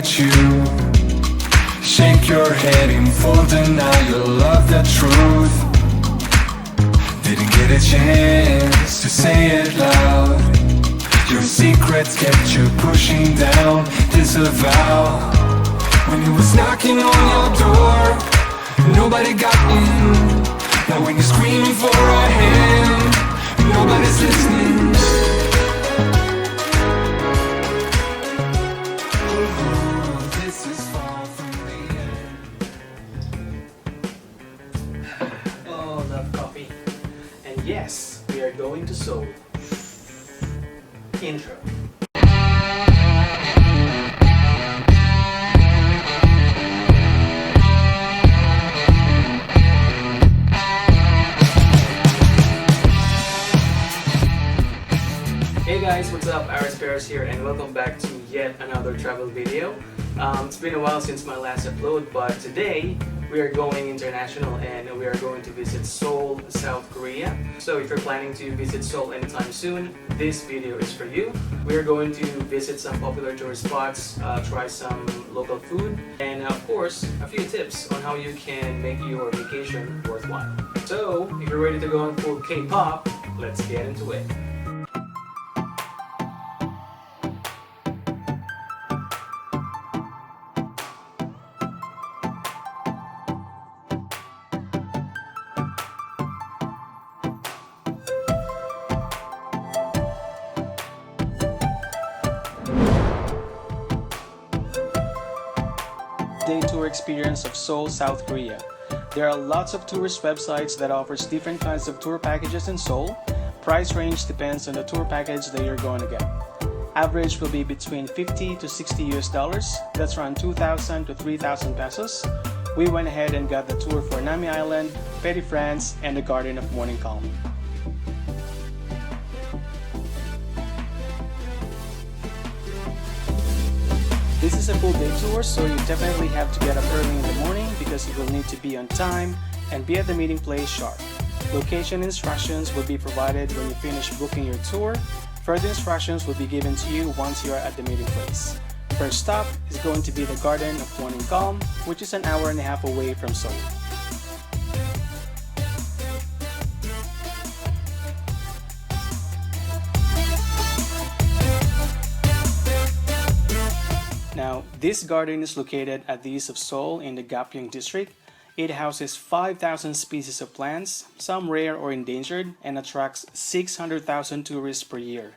at you. Shake your head in full denial of the truth. Didn't get a chance to say it loud. Your secrets kept you pushing down, disavow. When he was knocking on your door, nobody got in. Now when you're screaming for a hand, nobody's listening. Oh, this is far from the end. Oh, love coffee. And yes, we are going to Seoul. Intro. Hey guys, what's up? Paris here, and welcome back to yet another travel video. It's been a while since my last upload, but today we are going international and we are going to visit Seoul, South Korea. So if you're planning to visit Seoul anytime soon, this video is for you. We are going to visit some popular tourist spots, try some local food, and of course, a few tips on how you can make your vacation worthwhile. So if you're ready to go on full K-pop, let's get into it. Day tour experience of Seoul, South Korea. There are lots of tourist websites that offers different kinds of tour packages in Seoul. Price range depends on the tour package that you're going to get. Average will be between 50 to 60 US dollars. That's around 2,000 to 3,000 pesos. We went ahead and got the tour for Nami Island, Petit France, and the Garden of Morning Calm. This is a full day tour, so you definitely have to get up early in the morning because you will need to be on time and be at the meeting place sharp. Location instructions will be provided when you finish booking your tour. Further instructions will be given to you once you are at the meeting place. First stop is going to be the Garden of Morning Calm, which is an hour and a half away from Seoul. Now, this garden is located at the east of Seoul in the Gapyeong district. It houses 5,000 species of plants, some rare or endangered, and attracts 600,000 tourists per year.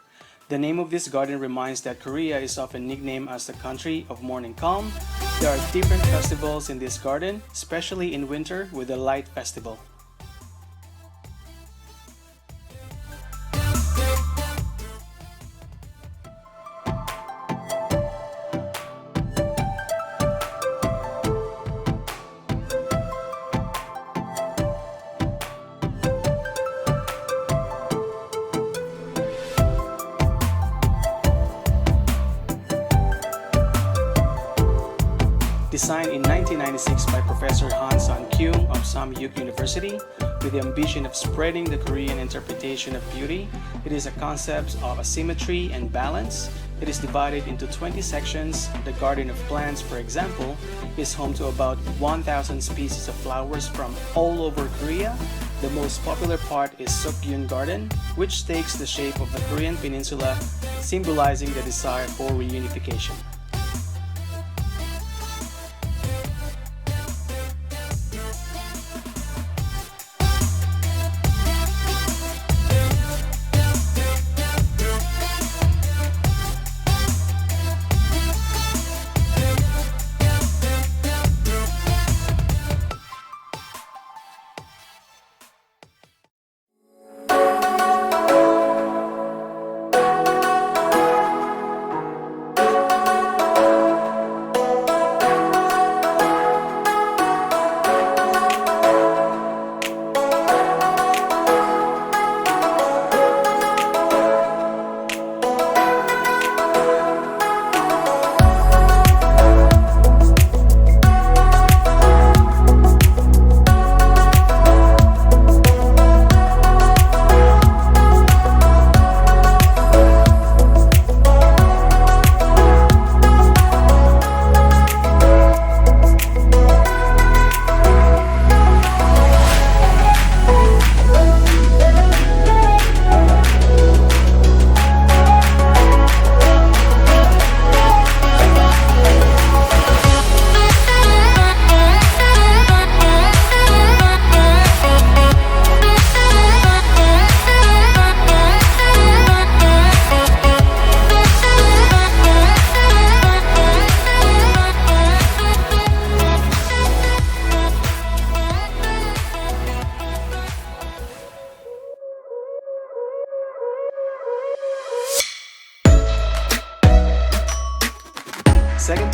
The name of this garden reminds that Korea is often nicknamed as the country of morning calm. There are different festivals in this garden, especially in winter with the Light Festival. Designed in 1996 by Professor Han Sang-kyung of Samyuk University, with the ambition of spreading the Korean interpretation of beauty, it is a concept of asymmetry and balance. It is divided into 20 sections. The Garden of Plants, for example, is home to about 1,000 species of flowers from all over Korea. The most popular part is Seokgyun Garden, which takes the shape of the Korean peninsula, symbolizing the desire for reunification.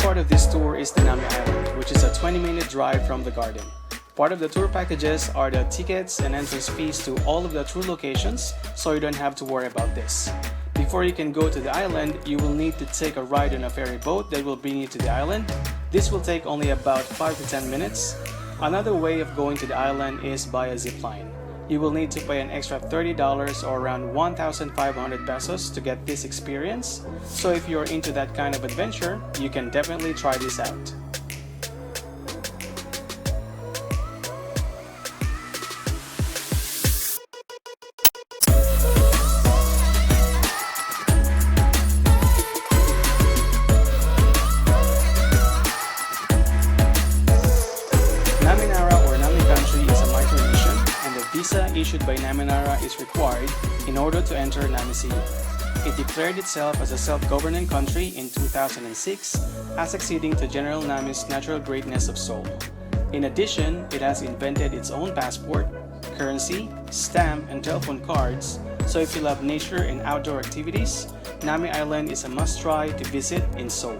part of this tour is the Nami Island, which is a 20-minute drive from the garden. Part of the tour packages are the tickets and entrance fees to all of the tour locations, so you don't have to worry about this. Before you can go to the island, you will need to take a ride on a ferry boat that will bring you to the island. This will take only about 5 to 10 minutes. Another way of going to the island is by a zip line. You will need to pay an extra $30 or around 1,500 pesos to get this experience. So if you're into that kind of adventure, you can definitely try this out. Visa issued by Naminara is required in order to enter Nami Seoul. It declared itself as a self-governing country in 2006 as acceding to General Nami's natural greatness of Seoul. In addition, it has invented its own passport, currency, stamp, and telephone cards, so if you love nature and outdoor activities, Nami Island is a must-try to visit in Seoul.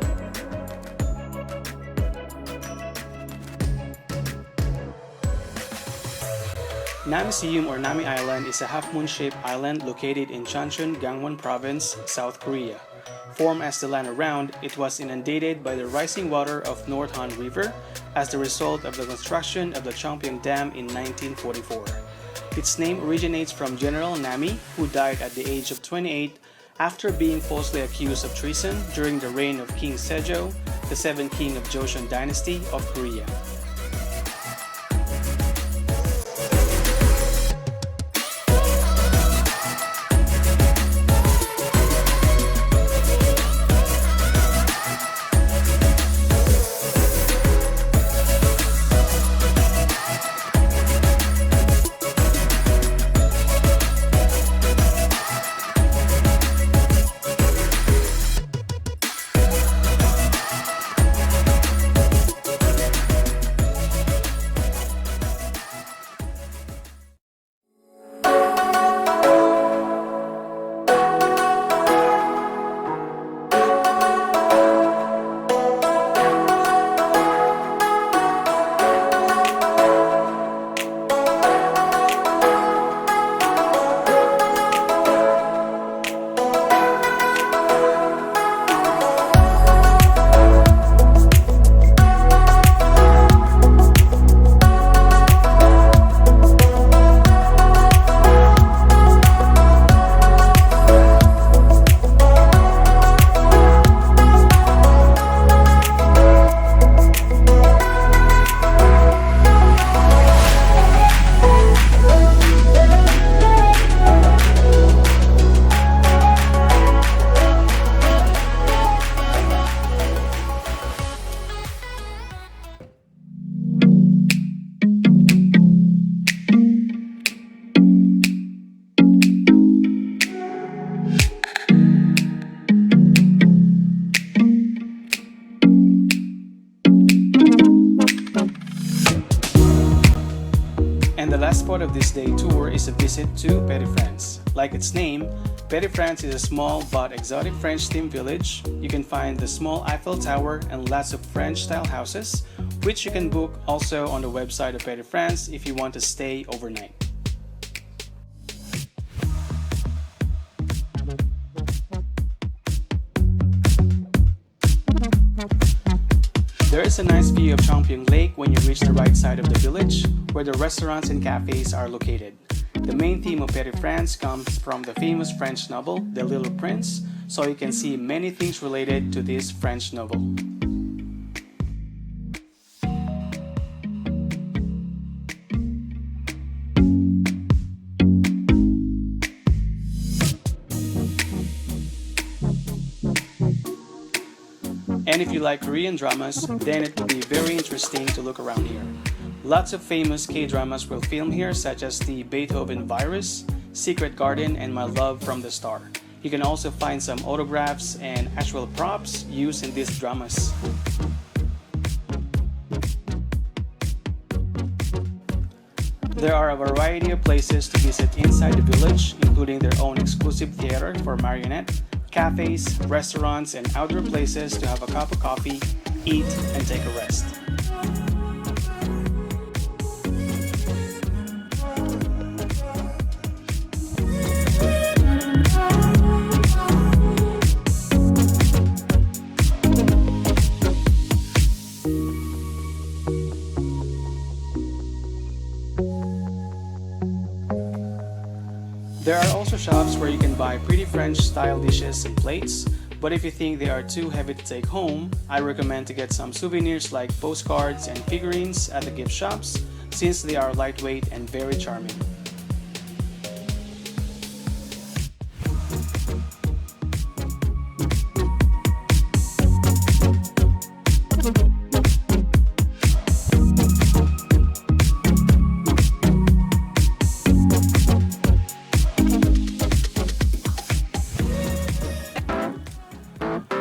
Nami Seoul or Nami Island is a half-moon-shaped island located in Chuncheon, Gangwon Province, South Korea. Formed as the land around, it was inundated by the rising water of North Han River as the result of the construction of the Cheongpyeong Dam in 1944. Its name originates from General Nami, who died at the age of 28 after being falsely accused of treason during the reign of King Sejong, the 7th king of Joseon Dynasty of Korea. And the last part of this day tour is a visit to Petit France. Like its name, Petit France is a small but exotic French themed village. You can find the small Eiffel Tower and lots of French-style houses, which you can book also on the website of Petit France if you want to stay overnight. There is a nice view of Cheongpyeong Lake when you reach the right side of the village, where the restaurants and cafes are located. The main theme of Petit France comes from the famous French novel, The Little Prince, so you can see many things related to this French novel. And if you like Korean dramas, then it will be very interesting to look around here. Lots of famous K-dramas will film here, such as the Beethoven Virus, Secret Garden, and My Love from the Star. You can also find some autographs and actual props used in these dramas. There are a variety of places to visit inside the village, including their own exclusive theater for marionette, cafes, restaurants, and outdoor places to have a cup of coffee, eat, and take a rest. There are also shops where you can buy pretty French style dishes and plates, but if you think they are too heavy to take home, I recommend to get some souvenirs like postcards and figurines at the gift shops since they are lightweight and very charming.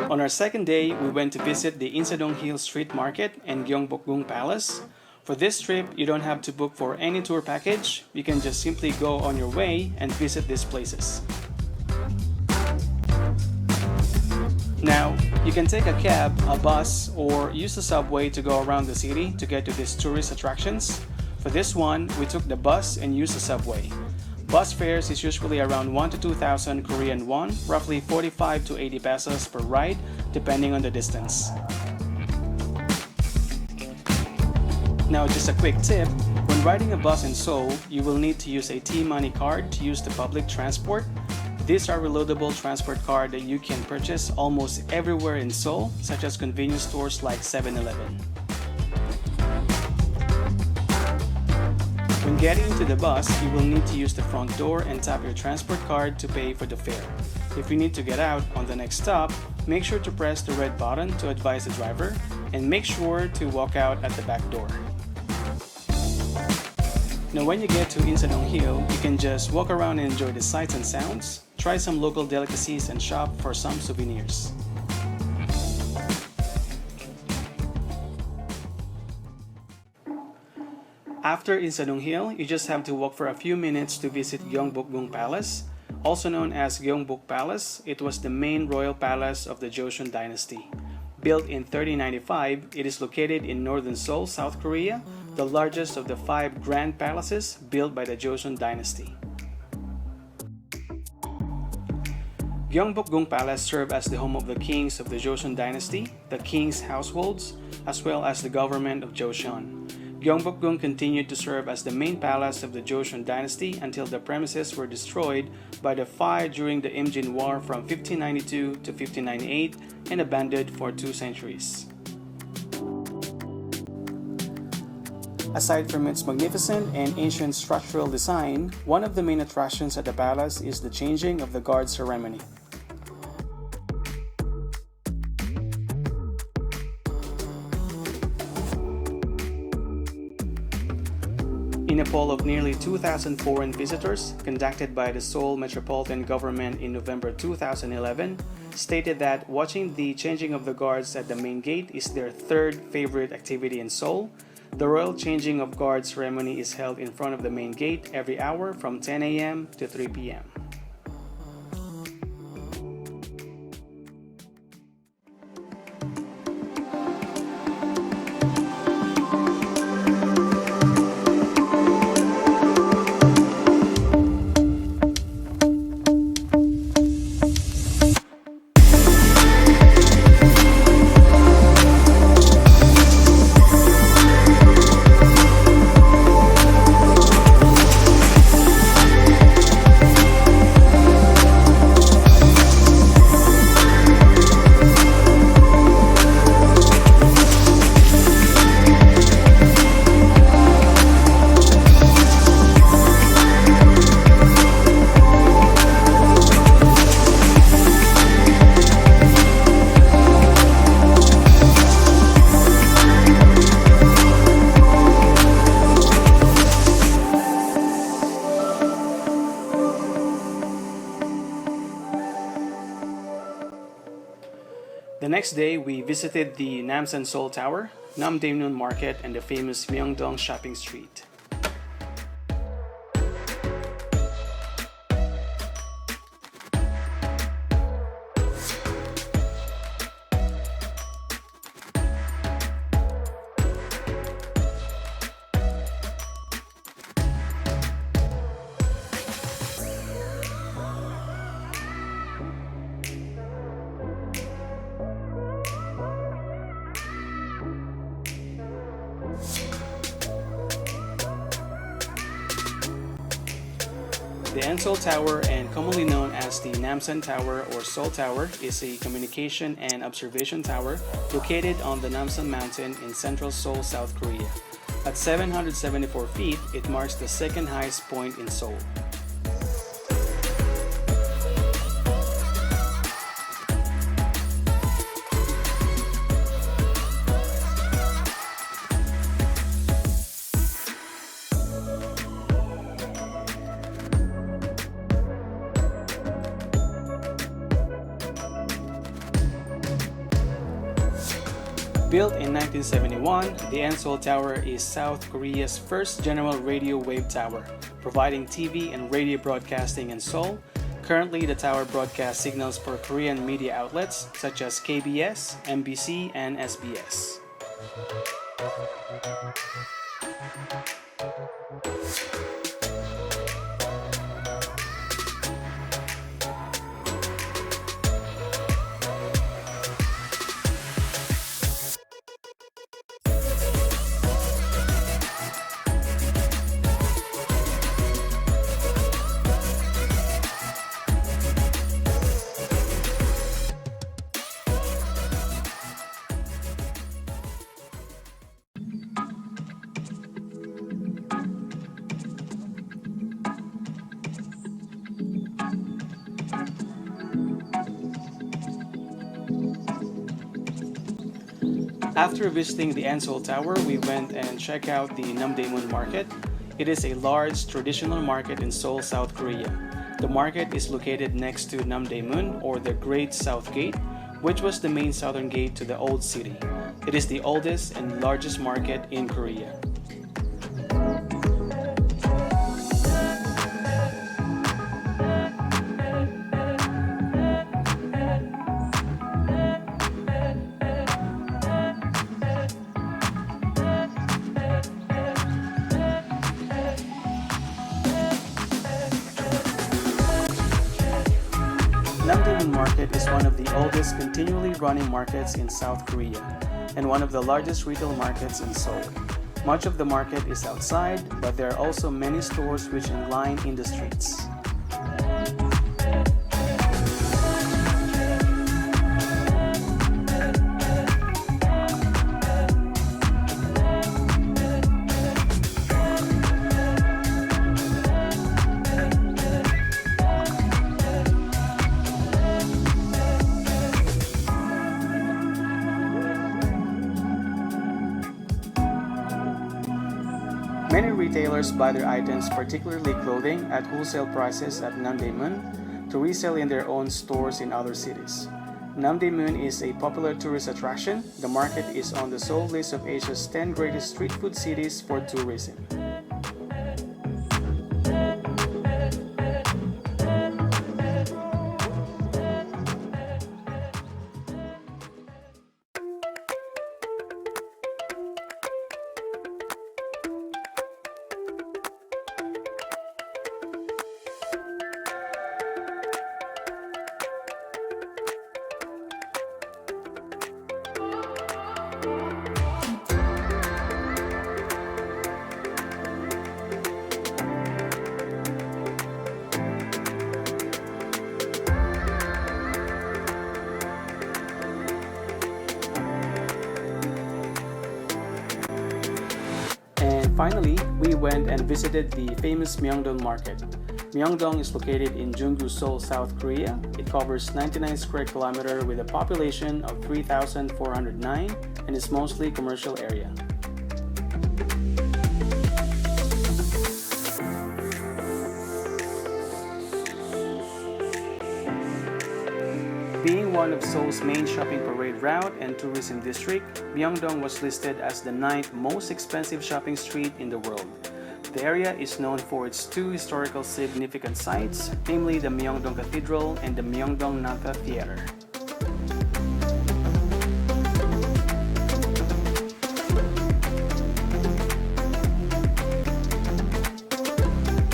On our second day, we went to visit the Insadong-gil Street Market and Gyeongbokgung Palace. For this trip, you don't have to book for any tour package. You can just simply go on your way and visit these places. Now, you can take a cab, a bus, or use the subway to go around the city to get to these tourist attractions. For this one, we took the bus and used the subway. Bus fares is usually around 1 to 2,000 Korean won, roughly 45 to 80 pesos per ride, depending on the distance. Now, just a quick tip, when riding a bus in Seoul, you will need to use a T-Money card to use the public transport. These are reloadable transport card that you can purchase almost everywhere in Seoul, such as convenience stores like 7-Eleven. When getting into the bus, you will need to use the front door and tap your transport card to pay for the fare. If you need to get out on the next stop, make sure to press the red button to advise the driver, and make sure to walk out at the back door. Now when you get to Insadong-gil, you can just walk around and enjoy the sights and sounds, try some local delicacies and shop for some souvenirs. After Insadong-gil, you just have to walk for a few minutes to visit Gyeongbokgung Palace. Also known as Gyeongbok Palace, it was the main royal palace of the Joseon dynasty. Built in 1395, it is located in northern Seoul, South Korea, the largest of the 5 grand palaces built by the Joseon dynasty. Gyeongbokgung Palace served as the home of the kings of the Joseon dynasty, the kings' households, as well as the government of Joseon. Gyeongbokgung continued to serve as the main palace of the Joseon dynasty until the premises were destroyed by the fire during the Imjin War from 1592 to 1598 and abandoned for 2 centuries. Aside from its magnificent and ancient structural design, one of the main attractions at the palace is the changing of the guard ceremony. In a poll of nearly 2,000 foreign visitors conducted by the Seoul Metropolitan Government in November 2011, stated that watching the changing of the guards at the main gate is their 3rd favorite activity in Seoul. The royal changing of guard ceremony is held in front of the main gate every hour from 10 a.m. to 3 p.m. The next day, we visited the Namsan Seoul Tower, Namdaemun Market, and the famous Myeongdong Shopping Street. The Seoul Tower, and commonly known as the Namsan Tower or Seoul Tower, is a communication and observation tower located on the Namsan Mountain in central Seoul, South Korea. At 774 feet, it marks the second highest point in Seoul. Built in 1971, the Seoul Tower is South Korea's first general radio wave tower, providing TV and radio broadcasting in Seoul. Currently, the tower broadcasts signals for Korean media outlets such as KBS, MBC, and SBS. After visiting the Seoul Tower, we went and checked out the Namdaemun Market. It is a large traditional market in Seoul, South Korea. The market is located next to Namdaemun, or the Great South Gate, which was the main southern gate to the old city. It is the oldest and largest market in Korea. Namdaemun Market is one of the oldest continually running markets in South Korea and one of the largest retail markets in Seoul. Much of the market is outside, but there are also many stores which line in the streets. Many retailers buy their items, particularly clothing, at wholesale prices at Namdaemun to resell in their own stores in other cities. Namdaemun is a popular tourist attraction. The market is on the Seoul list of Asia's 10 greatest street food cities for tourism. Finally, we went and visited the famous Myeongdong Market. Myeongdong is located in Junggu, Seoul, South Korea. It covers 99 square kilometers with a population of 3,409 and is mostly commercial area. Being one of Seoul's main shopping parade route and tourism district, Myeongdong was listed as the 9th most expensive shopping street in the world. The area is known for its two historical significant sites, namely the Myeongdong Cathedral and the Myeongdong Nata Theater.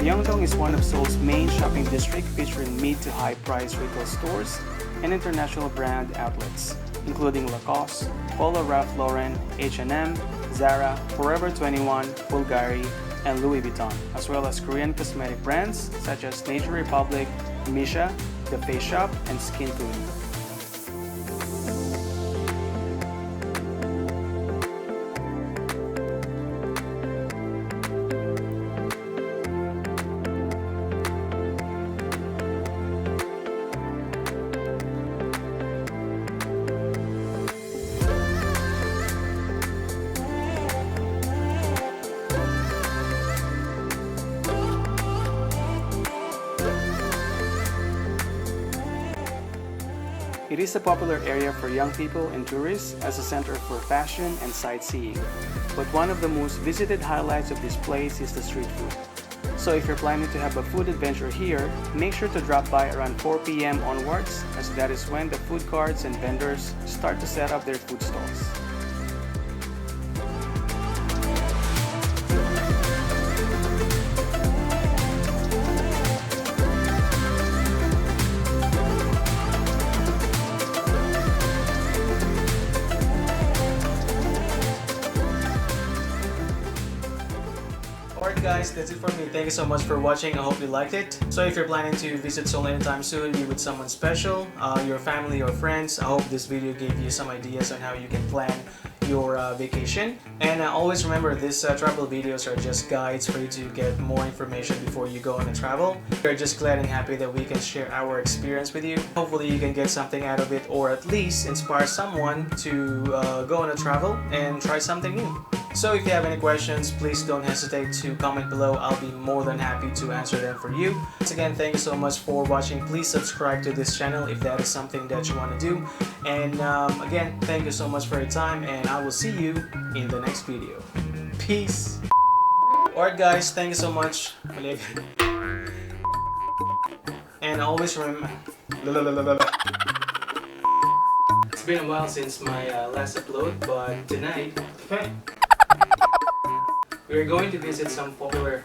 Myeongdong is one of Seoul's main shopping districts, featuring mid to high price retail stores and international brand outlets, including Lacoste, Polo Ralph Lauren, H&M, Zara, Forever 21, Bulgari, and Louis Vuitton, as well as Korean cosmetic brands such as Nature Republic, Misha, The Face Shop, and Skin Tune. It is a popular area for young people and tourists as a center for fashion and sightseeing. But one of the most visited highlights of this place is the street food. So if you're planning to have a food adventure here, make sure to drop by around 4 p.m. onwards, as that is when the food carts and vendors start to set up their food stalls. Alright guys, that's it for me. Thank you so much for watching. I hope you liked it. So if you're planning to visit Seoul anytime soon, be with someone special, your family or friends, I hope this video gave you some ideas on how you can plan your vacation. And always remember, these travel videos are just guides for you to get more information before you go on a travel. We're just glad and happy that we can share our experience with you. Hopefully you can get something out of it, or at least inspire someone to go on a travel and try something new. So if you have any questions, please don't hesitate to comment below. I'll be more than happy to answer them for you. Once again, thank you so much for watching. Please subscribe to this channel if that is something that you want to do. And again, thank you so much for your time, and I will see you in the next video. Peace! Alright guys, thank you so much. And always remember... It's been a while since my last upload, but tonight... we're going to visit some popular...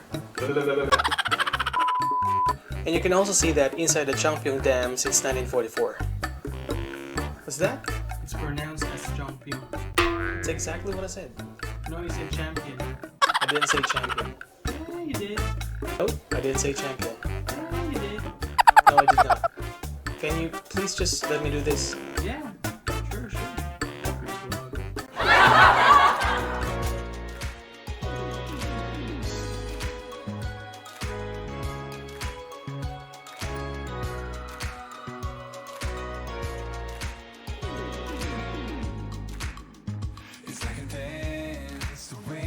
And you can also see that inside the Changpyeong Dam since 1944. What's that? It's pronounced as Changpyeong. It's exactly what I said. No, you said champion. I didn't say champion. Yeah, you did. Oh, I didn't say champion. Yeah, you did. No, I did not. Can you please just let me do this? Yeah, sure.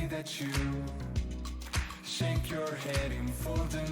That you shake your head in full denial.